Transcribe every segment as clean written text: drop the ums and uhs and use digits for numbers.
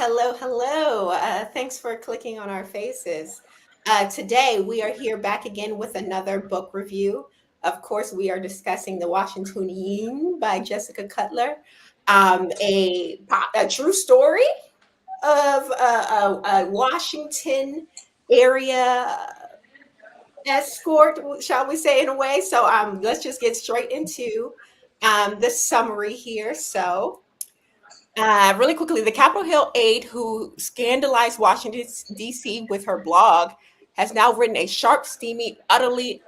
hello, hello. Thanks for clicking on our faces. Today, we are here back again with another book review. Of course, we are discussing The Washingtonienne by Jessica Cutler, a true story of a Washington area escort, shall we say, in a way. So let's just get straight into the summary here. Really quickly, the Capitol Hill aide who scandalized Washington, D.C. with her blog has now written a sharp, steamy, utterly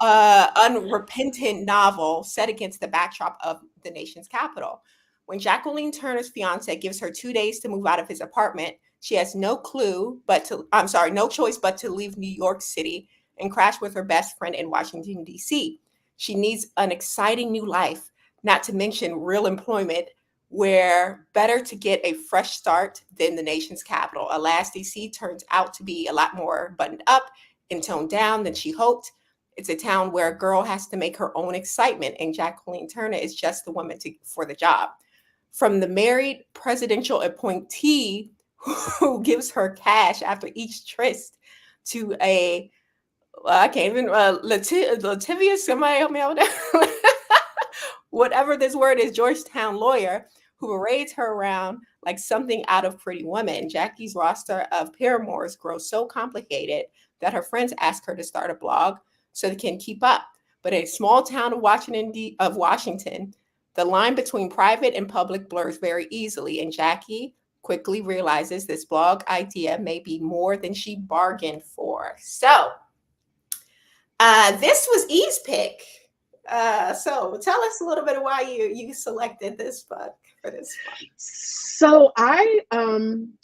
unrepentant novel set against the backdrop of the nation's capital. When Jacqueline Turner's fiance gives her 2 days to move out of his apartment, she has no choice but to leave New York City and crash with her best friend in Washington, D.C. She needs an exciting new life, not to mention real employment, where better to get a fresh start than the nation's capital. Alas, DC turns out to be a lot more buttoned up and toned down than she hoped. It's a town where a girl has to make her own excitement, and Jacqueline Turner is just the woman for the job. From the married presidential appointee who gives her cash after each tryst to I can't even, Lativius, somebody help me out with that. Whatever this word is, Georgetown lawyer who parades her around like something out of Pretty Woman. Jackie's roster of paramours grows so complicated that her friends ask her to start a blog so they can keep up. But in a small town of Washington, the line between private and public blurs very easily, and Jackie quickly realizes this blog idea may be more than she bargained for. So, this was E's pick. So tell us a little bit of why you selected this book for this one. So I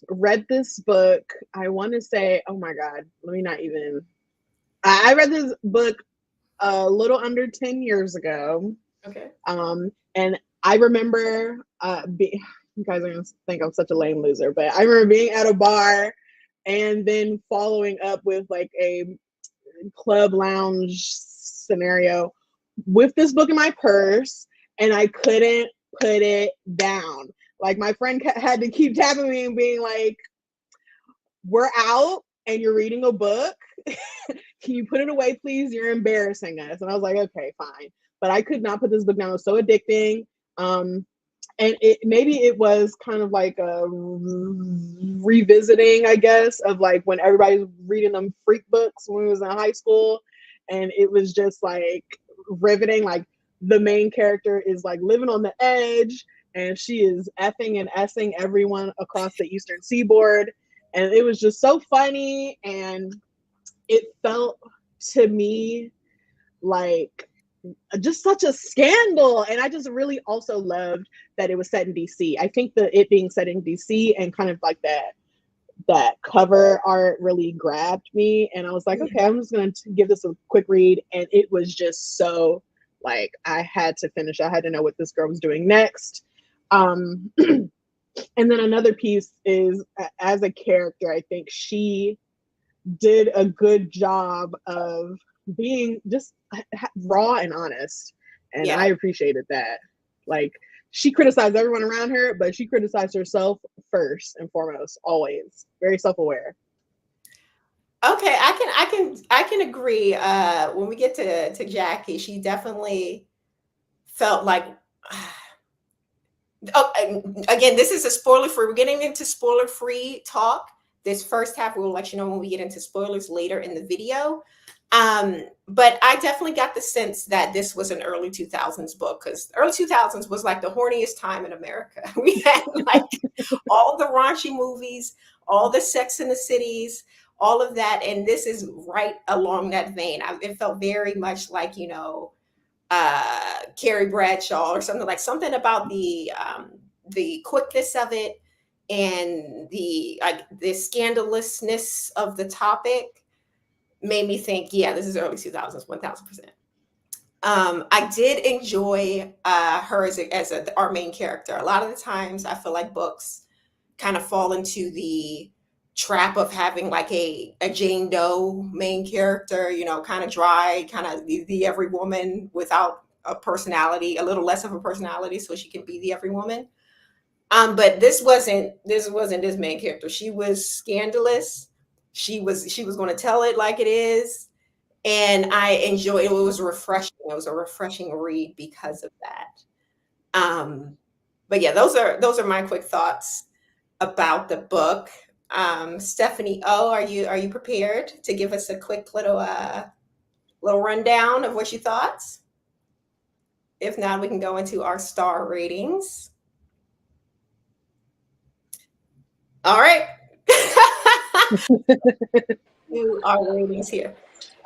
read this book, I want to say, oh my God, let me not even. I read this book a little under 10 years ago. Okay. And I remember, you guys are going to think I'm such a lame loser, but I remember being at a bar and then following up with like a club lounge scenario with this book in my purse, and I couldn't put it down. Like my friend had to keep tapping me and being like, we're out and you're reading a book. Can you put it away, please? You're embarrassing us. And I was like, okay, fine. But I could not put this book down. It was so addicting. And maybe it was kind of like a revisiting, I guess, of like when everybody's reading them freak books when we was in high school. And it was just like riveting. Like the main character is like living on the edge and she is effing and essing everyone across the Eastern Seaboard. And it was just so funny. And it felt to me like just such a scandal. And I just really also loved that it was set in DC. I think that it being set in DC and kind of like that cover art really grabbed me. And I was like, okay, I'm just going to give this a quick read. And it was just so like, I had to finish. I had to know what this girl was doing next. And then another piece is as a character, I think she did a good job of being just raw and honest. And I appreciated that. Like she criticized everyone around her, but she criticized herself first and foremost, always very self-aware. Okay, I can agree. When we get to Jackie, she definitely felt like again, this is a spoiler free. We're getting into spoiler free talk. This first half, we'll let you know when we get into spoilers later in the video. But I definitely got the sense that this was an early 2000s book because early 2000s was like the horniest time in America. We had like all the raunchy movies, all the Sex in the Cities, all of that. And this is right along that vein. It felt very much like, Carrie Bradshaw or something about the quickness of it and the scandalousness of the topic made me think, yeah, this is early 2000s, 1000%. I did enjoy her as our main character. A lot of the times I feel like books kind of fall into the trap of having like a Jane Doe main character, kind of dry, kind of the every woman without a personality, a little less of a personality so she can be the every woman. But this wasn't this main character. She was scandalous. She was going to tell it like it is, and I enjoyed it. It was refreshing. It was a refreshing read because of that. But yeah, those are my quick thoughts about the book. Stephanie O, are you prepared to give us a quick little rundown of what you thought? If not, we can go into our star ratings. All right. Do our ratings here.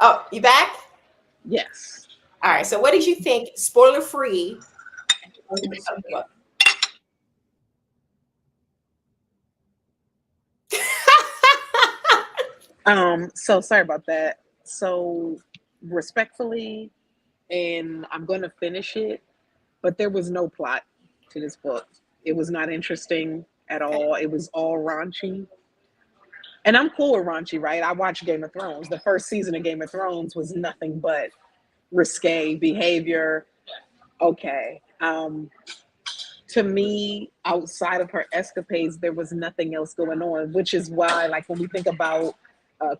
Oh, you back? Yes. All right. So, what did you think? Spoiler free of the book. So sorry about that. So respectfully, and I'm gonna finish it, but there was no plot to this book. It was not interesting at Okay. all. It was all raunchy. And I'm cool with raunchy, right? I watched Game of Thrones. The first season of Game of Thrones was nothing but risque behavior. Okay. To me, outside of her escapades, there was nothing else going on, which is why, like, when we think about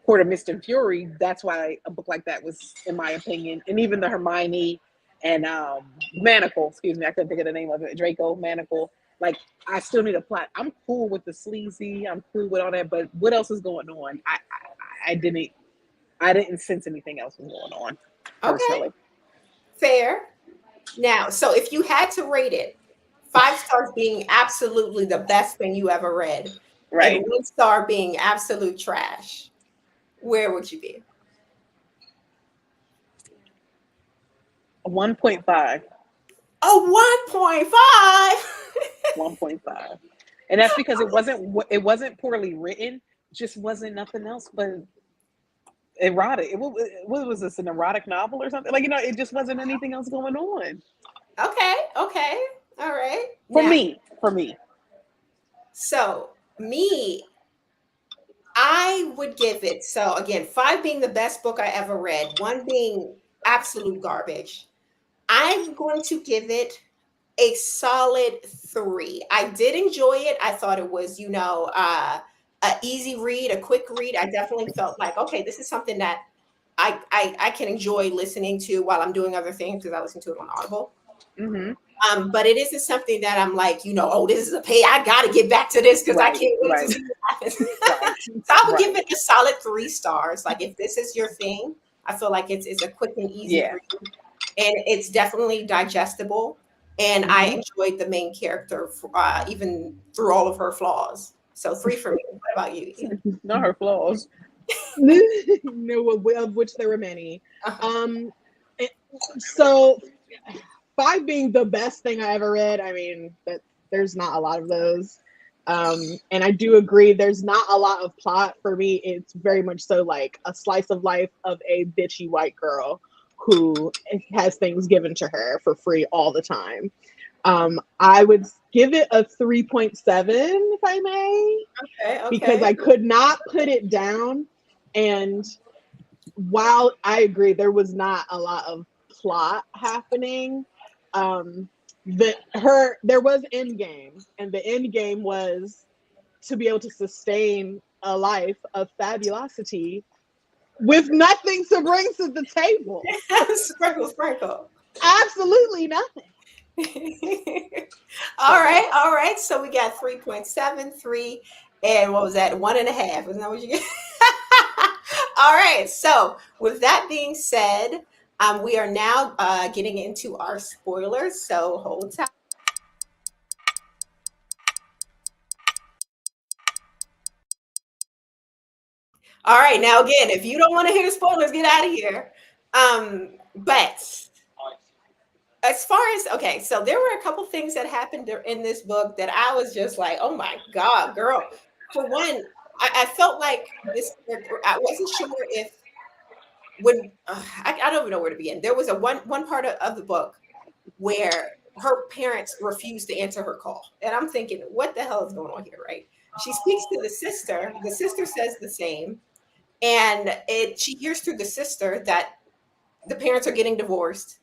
Court of Mist and Fury, that's why a book like that was, in my opinion, and even the Hermione and Manacle, excuse me, I couldn't think of the name of it, Draco, Manacle. Like, I still need a plot. I'm cool with the sleazy, I'm cool with all that, but what else is going on? I didn't sense anything else was going on, Okay. personally. Fair. Now, so if you had to rate it, 5 stars being absolutely the best thing you ever read, and Right? 1 star being absolute trash, where would you be? 1.5. Oh, 1.5. 1.5. And that's because it wasn't poorly written, just wasn't nothing else but erotic. What was this, an erotic novel or something? Like, it just wasn't anything else going on. Okay, okay. All right. For Now, me, for me. so me, I would give it, so again, 5 being the best book I ever read, 1 being absolute garbage. I'm going to give it a solid 3. I did enjoy it. I thought it was, a easy read, a quick read. I definitely felt like, okay, this is something that I can enjoy listening to while I'm doing other things because I listen to it on Audible. Hmm. But it isn't something that I'm like, oh, this is a pay. I got to get back to this because I Right, can't wait to right, see what happens. right, So I would give right. it a solid 3 stars. Like if this is your thing, I feel like it's a quick and easy Yeah. read, and it's definitely digestible. And I Hmm. enjoyed the main character, even through all of her flaws. So 3 for me. What about you? E? Not her flaws. No, of which there were many. Uh-huh. Um, so 5 being the best thing I ever read. I mean, that there's not a lot of those. And I do agree, there's not a lot of plot for me. It's very much so like a slice of life of a bitchy white girl who has things given to her for free all the time. I would give it a 3.7, if I may, Okay. because Okay. I could not put it down. And while I agree there was not a lot of plot happening, um, there was end game, and the end game was to be able to sustain a life of fabulosity with nothing to bring to the table. Sprinkle, sprinkle. Absolutely nothing. All So right, all right. So we got 3.73, and what was that? 1.5. Isn't that what you get? All right. So with that being said, we are now getting into our spoilers. So hold tight. All right. Now again, if you don't want to hear the spoilers, get out of here. But as far as okay, so there were a couple things that happened in this book that I was just like, oh my god, girl. For one, I felt like this character. I wasn't sure if when I don't even know where to begin. There was a one part of the book where her parents refused to answer her call, and I'm thinking, what the hell is going on here, right? She speaks to the sister. The sister says the same, and it she hears through the sister that the parents are getting divorced,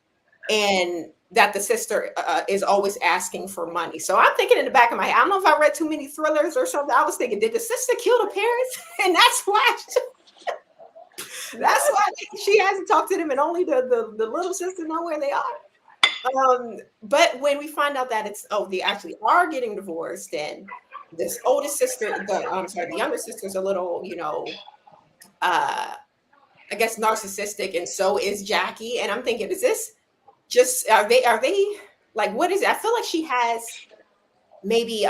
and that the sister is always asking for money. So I'm thinking in the back of my head, I don't know if I read too many thrillers or something. I was thinking, did the sister kill the parents? And that's why she hasn't talked to them, and only the little sister know where they are. But when we find out that they actually are getting divorced, and this oldest sister, the younger sister's a little, I guess narcissistic, and so is Jackie. And I'm thinking, is this just are they like, what is it? I feel like she has maybe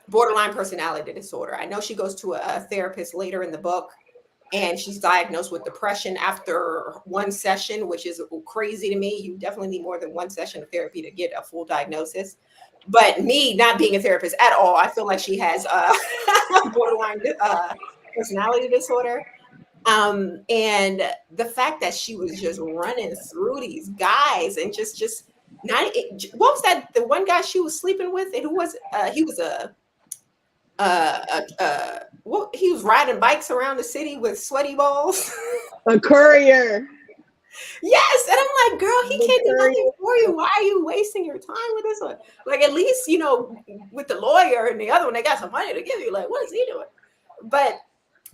borderline personality disorder. I know she goes to a therapist later in the book, and she's diagnosed with depression after one session, which is crazy to me. You definitely need more than one session of therapy to get a full diagnosis. But me not being a therapist at all, I feel like she has borderline personality disorder. And the fact that she was just running through these guys and just not, what was that? The one guy she was sleeping with, and who was he was he was riding bikes around the city with sweaty balls. A courier. Yes, and I'm like, girl, he can't do nothing for you. Why are you wasting your time with this one? Like, at least, with the lawyer and the other one, they got some money to give you. Like, what is he doing? But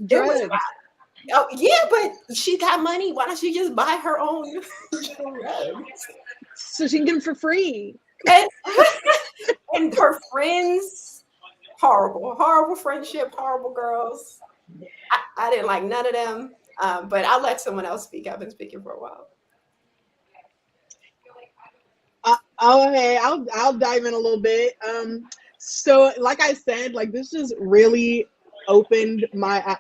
drugs. Oh yeah, but she got money. Why don't she just buy her own drugs? So she can get them for free. And her friends, horrible friendship, horrible girls. I didn't like none of them. But I'll let someone else speak. I've been speaking for a while. Okay, I'll dive in a little bit. So like I said, like this just really opened my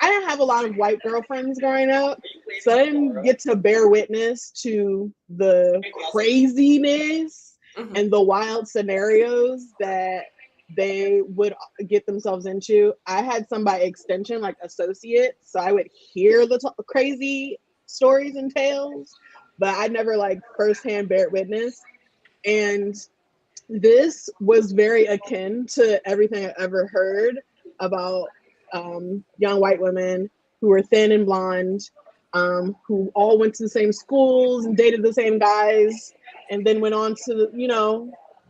I didn't have a lot of white girlfriends growing up, so I didn't get to bear witness to the craziness and the wild scenarios that they would get themselves into. I had some by extension, like associates, so I would hear the crazy stories and tales, but I never like firsthand bear witness. And this was very akin to everything I ever heard about young white women who were thin and blonde, who all went to the same schools and dated the same guys, and then went on to,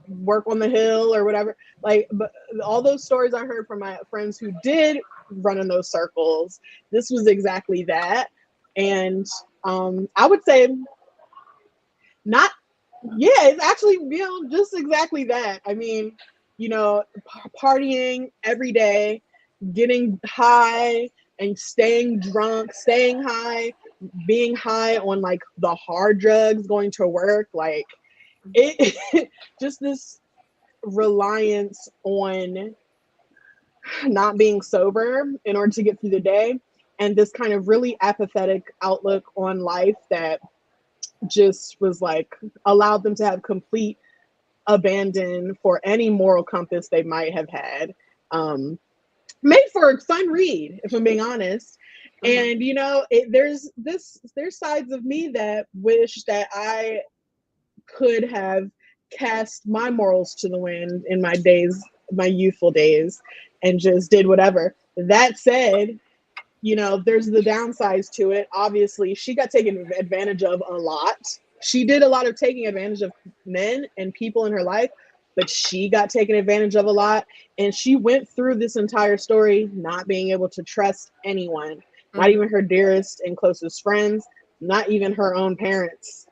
work on the Hill or whatever. Like, but all those stories I heard from my friends who did run in those circles, this was exactly that. And I would say it's actually, just exactly that. I mean, partying every day, getting high and staying drunk, staying high, being high on like the hard drugs, going to work, like it just this reliance on not being sober in order to get through the day, and this kind of really apathetic outlook on life that just was like allowed them to have complete abandon for any moral compass they might have had. Made for a fun read, if I'm being honest. And there's sides of me that wish that I could have cast my morals to the wind in my youthful days, and just did whatever. That said, there's the downsides to it. Obviously, she got taken advantage of a lot. She did a lot of taking advantage of men and people in her life, but she got taken advantage of a lot. And she went through this entire story not being able to trust anyone, not even her dearest and closest friends, not even her own parents.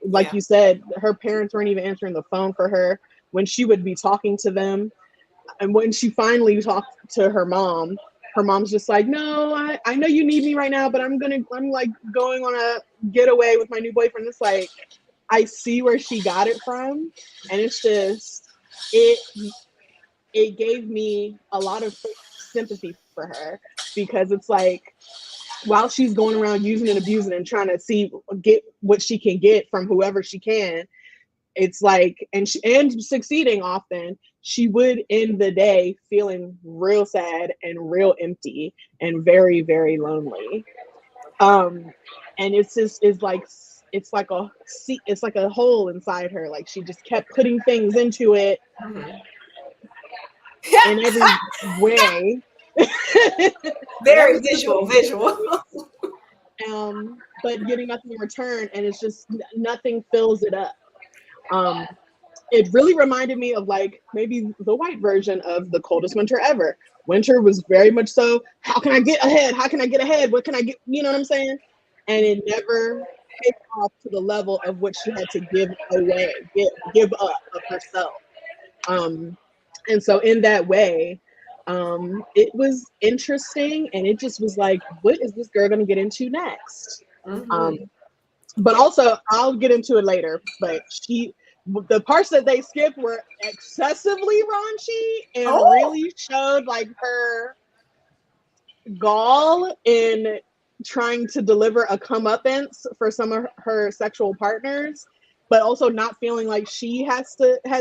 Like you said, her parents weren't even answering the phone for her when she would be talking to them. And when she finally talked to her mom's just like, no, I know you need me right now, but I'm like going on a getaway with my new boyfriend. It's like, I see where she got it from. And it's just, it gave me a lot of sympathy for her, because it's like, while she's going around using and abusing and trying to get what she can get from whoever she can, it's like, and succeeding often, she would end the day feeling real sad and real empty and very, very lonely. And it's like a hole inside her. Like, she just kept putting things into it in every way. Very visual. but getting nothing in return, and it's just nothing fills it up. Um, it really reminded me of like maybe the white version of the coldest winter ever. Winter was very much so, how can I get ahead? How can I get ahead? What can I get? You know what I'm saying? And it never paid off to the level of what she had to give away, give up of herself. Um, and so in that way, it was interesting, and it just was like, what is this girl going to get into next? Um, Mm-hmm. but also, I'll get into it later. But the parts that they skipped were excessively raunchy and Oh, really showed like her gall in trying to deliver a comeuppance for some of her sexual partners, but also not feeling like she has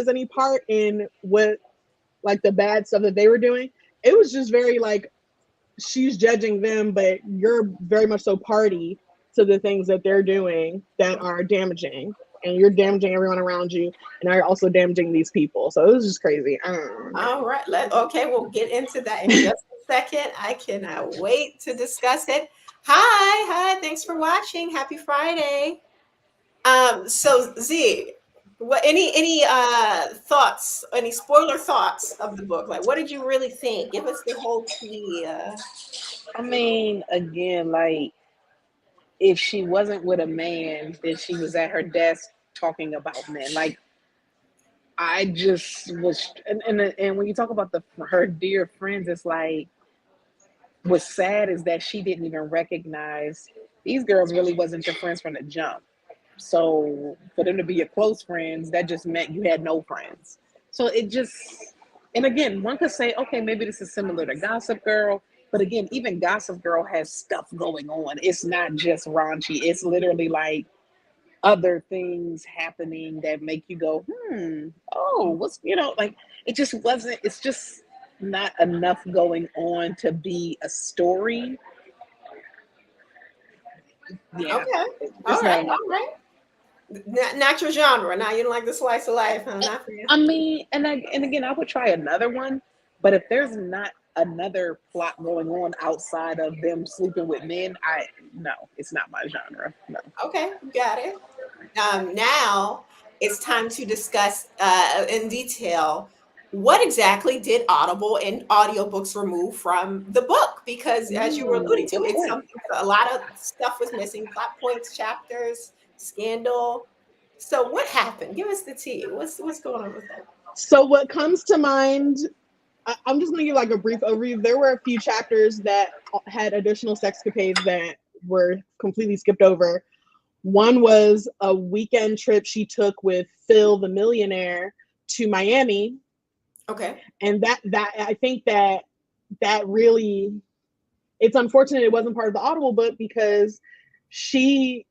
any part in what like the bad stuff that they were doing. It was just very like, she's judging them, but you're very much so party to the things that they're doing that are damaging, and you're damaging everyone around you, and are also damaging these people. So it was just crazy. all right. Okay, we'll get into that in just a second. I cannot wait to discuss it. Hi. Thanks for watching. Happy Friday. So Z, what any thoughts, any spoiler thoughts of the book? Like, what did you really think? Give us the whole tea. I mean, again, like if she wasn't with a man, then she was at her desk talking about men. Like I just was, and when you talk about her dear friends, it's like what's sad is that she didn't even recognize these girls really wasn't your friends from the jump. So for them to be your close friends, that just meant you had no friends. So it just, and again, one could say, okay, maybe this is similar to Gossip Girl, but again, even Gossip Girl has stuff going on. It's not just raunchy. It's literally like other things happening that make you go, oh, what's, like it just wasn't, it's just not enough going on to be a story. Yeah, Okay. it's All not right. enough. All right. Not your genre. Now you don't like the slice of life, huh? Not for you. I mean, and again, I would try another one, but if there's not another plot going on outside of them sleeping with men, no, it's not my genre. No. Okay, got it. Now it's time to discuss in detail what exactly did Audible and audiobooks remove from the book? Because as you were alluding to, Good it's point. something, a lot of stuff was missing, plot points, chapters, scandal. So what happened? Give us the tea. What's going on with that? so what comes to mind, I'm just going to give like a brief overview. There were a few chapters that had additional sexcapades that were completely skipped over. One was a weekend trip she took with Phil the millionaire to Miami, Okay. and that I think that really, it's unfortunate it wasn't part of the Audible book because she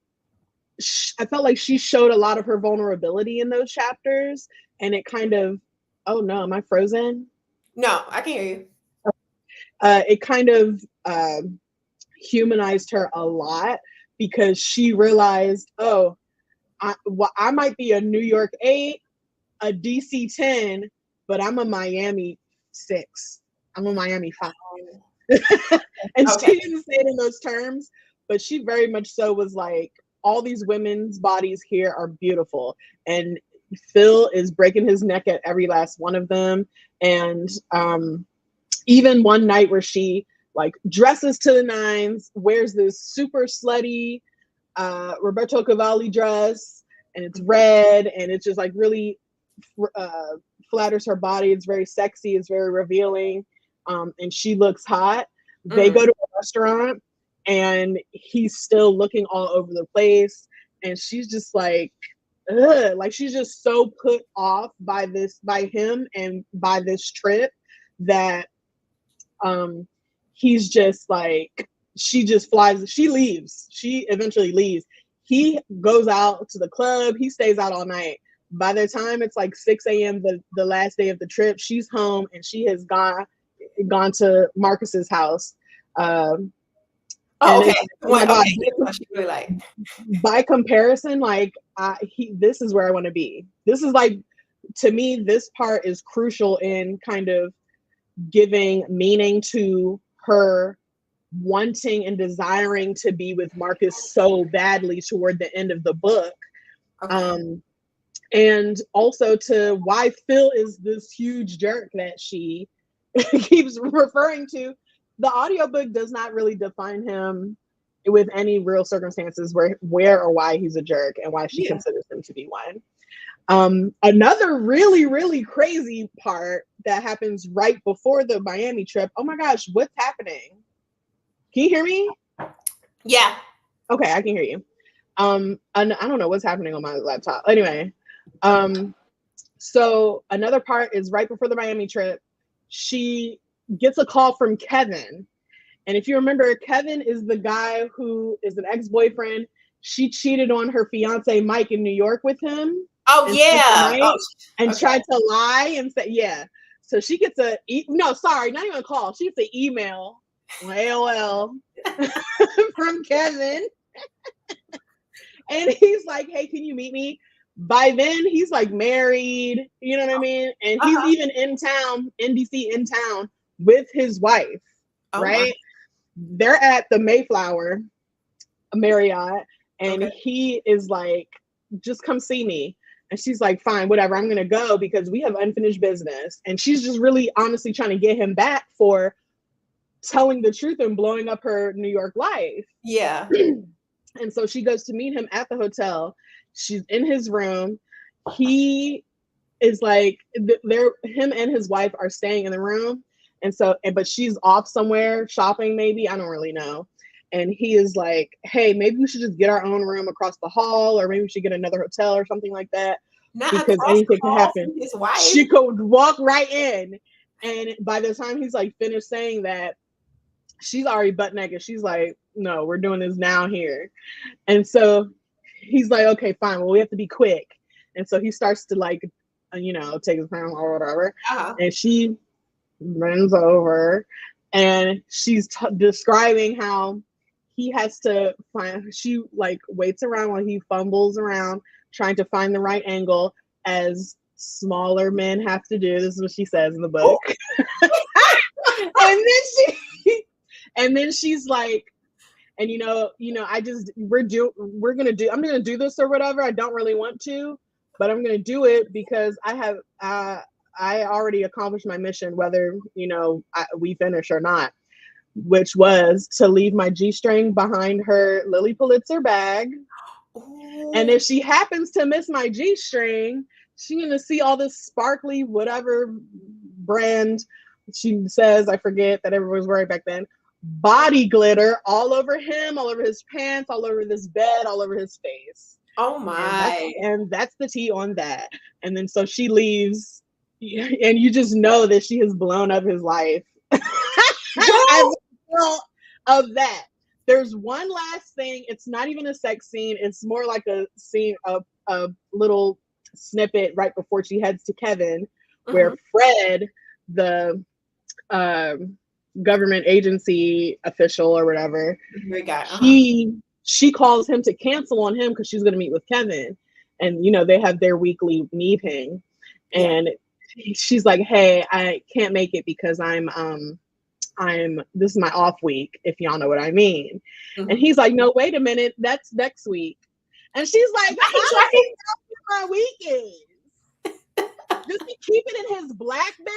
I felt like she showed a lot of her vulnerability in those chapters, and it kind of, oh no, am I frozen? No, I can hear you. It kind of humanized her a lot because she realized, oh, I might be a New York 8, a DC 10, but I'm a Miami 6. I'm a Miami 5. And Okay. she didn't say it in those terms, but she very much so was like, all these women's bodies here are beautiful. And Phil is breaking his neck at every last one of them. And even one night where she like dresses to the nines, wears this super slutty Roberto Cavalli dress, and it's red, and it's just like really uh, flatters her body. It's very sexy. It's very revealing, and she looks hot. They go Mm. to a restaurant, and he's still looking all over the place, and she's just like, ugh, like she's just so put off by him and by this trip that he's just like, she just flies, she leaves, she eventually leaves. He goes out to the club, he stays out all night. By the time it's like 6 a.m. the last day of the trip, she's home, and she has gone to Marcus's house. Oh, And okay. it's, oh my god, Okay. Yeah, so she really like. by comparison, like this is where I want to be. This is like, to me, this part is crucial in kind of giving meaning to her wanting and desiring to be with Marcus so badly toward the end of the book. Okay. And also to why Phil is this huge jerk that she keeps referring to. The audiobook does not really define him with any real circumstances where or why he's a jerk and why she Yeah. considers him to be one. Another really, really crazy part that happens right before the Miami trip. Oh my gosh, what's happening? Can you hear me? Yeah. Okay, I can hear you. And I don't know what's happening on my laptop. Anyway, so another part is right before the Miami trip, she gets a call from Kevin. And if you remember, Kevin is the guy who is an ex-boyfriend. She cheated on her fiance Mike in New York with him. Oh And spent the yeah. night Oh, and okay. tried to lie and say, yeah. So she gets no, sorry, not even a call. She gets an email on AOL from Kevin. And he's like, hey, can you meet me? By then, he's like married, you know what I mean? And he's Uh-huh. even in town, in DC, in town with his wife, Oh my. right? They're at the Mayflower Marriott, and Okay. he is like, just come see me. And she's like, fine, whatever, I'm gonna go because we have unfinished business. And she's just really honestly trying to get him back for telling the truth and blowing up her New York life. Yeah. And so she goes to meet him at the hotel. She's in his room. He is like, him and his wife are staying in the room. And so, but she's off somewhere shopping, maybe. I don't really know. And he is like, hey, maybe we should just get our own room across the hall, or maybe we should get another hotel or something like that, Not because across the anything could hall happen. from his wife. She could walk right in. And by the time he's like finished saying that, she's already butt naked. She's like, no, we're doing this now here. And so he's like, okay, fine. Well, we have to be quick. And so he starts to like, take his phone or whatever. Uh-huh. And she runs over and she's describing how he has to find, she like waits around while he fumbles around trying to find the right angle, as smaller men have to do. This is what she says in the book. And then she's like, and I'm gonna do this or whatever. I don't really want to, but I'm gonna do it because I already accomplished my mission, whether we finish or not, which was to leave my G-string behind her Lily Pulitzer bag. Ooh. And if she happens to miss my G-string, she's gonna see all this sparkly whatever brand she says, I forget, that everyone was wearing back then, body glitter all over him, all over his pants, all over this bed, all over his face. Oh my. And that's the tea on that. And then so she leaves, and you just know that she has blown up his life as a result of that. There's one last thing. It's not even a sex scene. It's more like a scene of a little snippet right before she heads to Kevin, where Fred, the government agency official or whatever, she calls him to cancel on him because she's going to meet with Kevin, and they have their weekly meeting, and she's like, hey, I can't make it because I'm this is my off week, if y'all know what I mean. And he's like, no, wait a minute, that's next week. And she's like, how does he know my week is? Does he keep it in his BlackBerry?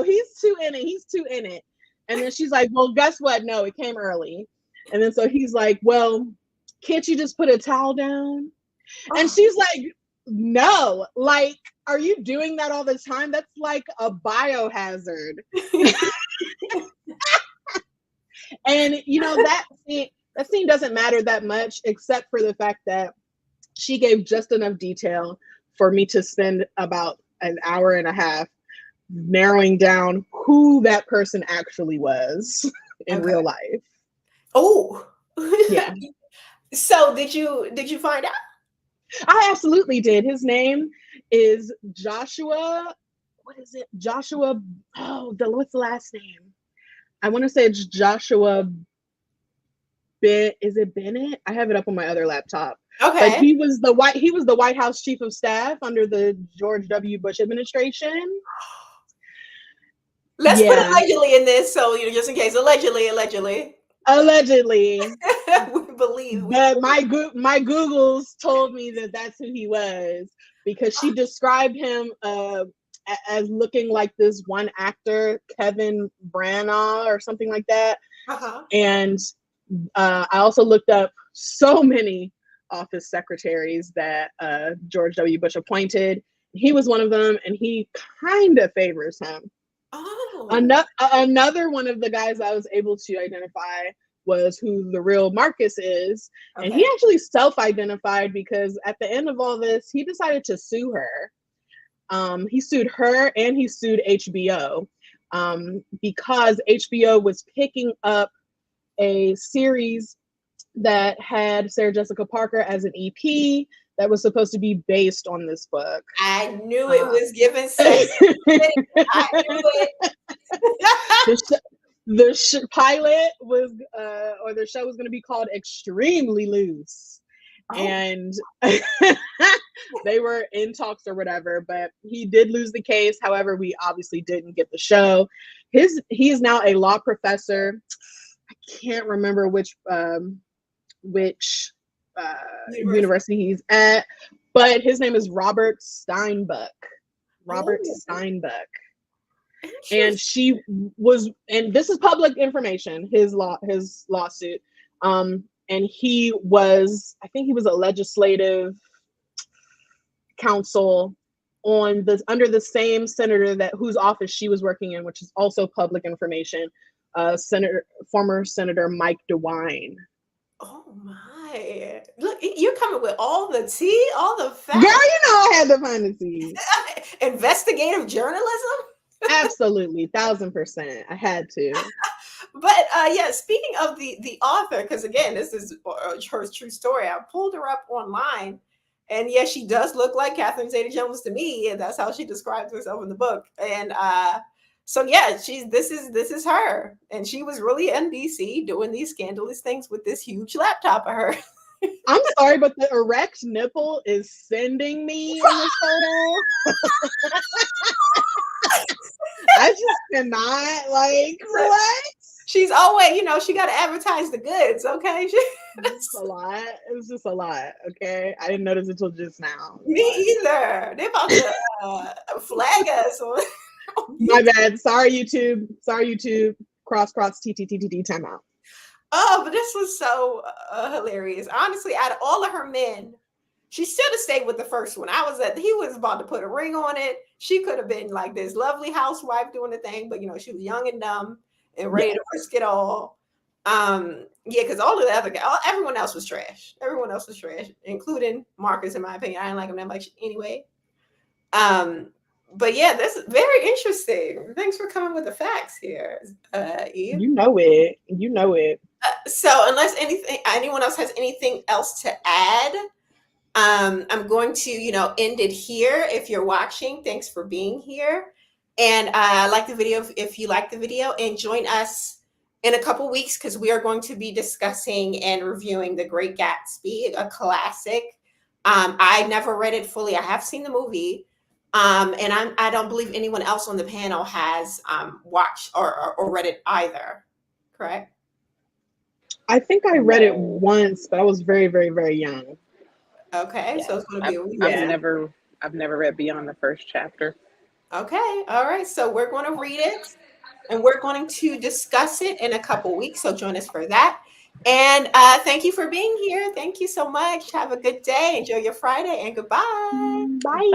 He's too in it. He's too in it. And then she's like, well, guess what? No, it came early. And then so he's like, well, can't you just put a towel down? And she's like, no, like, are you doing that all the time? That's like a biohazard. And that scene doesn't matter that much, except for the fact that she gave just enough detail for me to spend about an hour and a half narrowing down who that person actually was in real life. Oh, yeah. So did you find out? I absolutely did. His name is Joshua. What is it? Joshua. What's the last name? I want to say it's Joshua. Is it Bennett? I have it up on my other laptop. Okay. But he was the White House chief of staff under the George W. Bush administration. Let's put Yeah, allegedly in this, so just in case. Allegedly. allegedly. We believe. But my Googles told me that that's who he was, because she described him as looking like this one actor, Kevin Branagh or something like that. Uh-huh. And I also looked up so many office secretaries that George W. Bush appointed. He was one of them, and he kind of favors him. Oh. Another one of the guys I was able to identify was who the real Marcus is. And he Okay. actually self-identified, because at the end of all this, he decided to sue her. He sued her and he sued HBO, because HBO was picking up a series that had Sarah Jessica Parker as an EP that was supposed to be based on this book. I knew it was given sex. I knew it. The pilot was, or the show was going to be called Extremely Loose. Oh. And they were in talks or whatever, but he did lose the case. However, we obviously didn't get the show. He is now a law professor. I can't remember which university he's at, but his name is Robert Steinbuck. Robert Steinbuck. And she was, and this is public information, his lawsuit. And he was, I think he was a legislative counsel under the same senator whose office she was working in, which is also public information. Former Senator Mike DeWine. Oh my! Look, you're coming with all the tea, all the facts. Girl, you know I had to find the tea. Investigative journalism. Absolutely, 1000%. I had to. But yeah, speaking of the author, because again, this is her true story. I pulled her up online, and yes, she does look like Catherine Zeta-Jones to me, and that's how she describes herself in the book. And so yeah, this is her, and she was really in DC doing these scandalous things with this huge laptop of her. I'm sorry, but the erect nipple is sending me in this photo. I just cannot, like, what? She's always, she got to advertise the goods, okay? It's a lot. It was just a lot, okay? I didn't notice it until just now. Me either. They're about to flag us. My bad. Sorry, YouTube. Cross, TTTTT, timeout. Oh, but this was so hilarious. Honestly, out of all of her men, she should have stayed with the first one. He was about to put a ring on it. She could have been like this lovely housewife doing the thing, but she was young and dumb and ready to risk it all. Yeah, because all of the other guys, everyone else was trash. Everyone else was trash, including Marcus, in my opinion. I didn't like him that much anyway. But yeah, this is very interesting. Thanks for coming with the facts here, Eve. You know it. So unless anyone else has anything else to add, I'm going to, end it here. If you're watching, thanks for being here. And like the video if you like the video, and join us in a couple weeks, because we are going to be discussing and reviewing The Great Gatsby, a classic. I never read it fully. I have seen the movie. And I don't believe anyone else on the panel has watched or read it either. Correct? I think I read it once, but I was very, very, very young. Okay, so it's going to be I've never read beyond the first chapter. Okay, all right. So we're going to read it, and we're going to discuss it in a couple weeks. So join us for that. And thank you for being here. Thank you so much. Have a good day. Enjoy your Friday, and goodbye. Bye.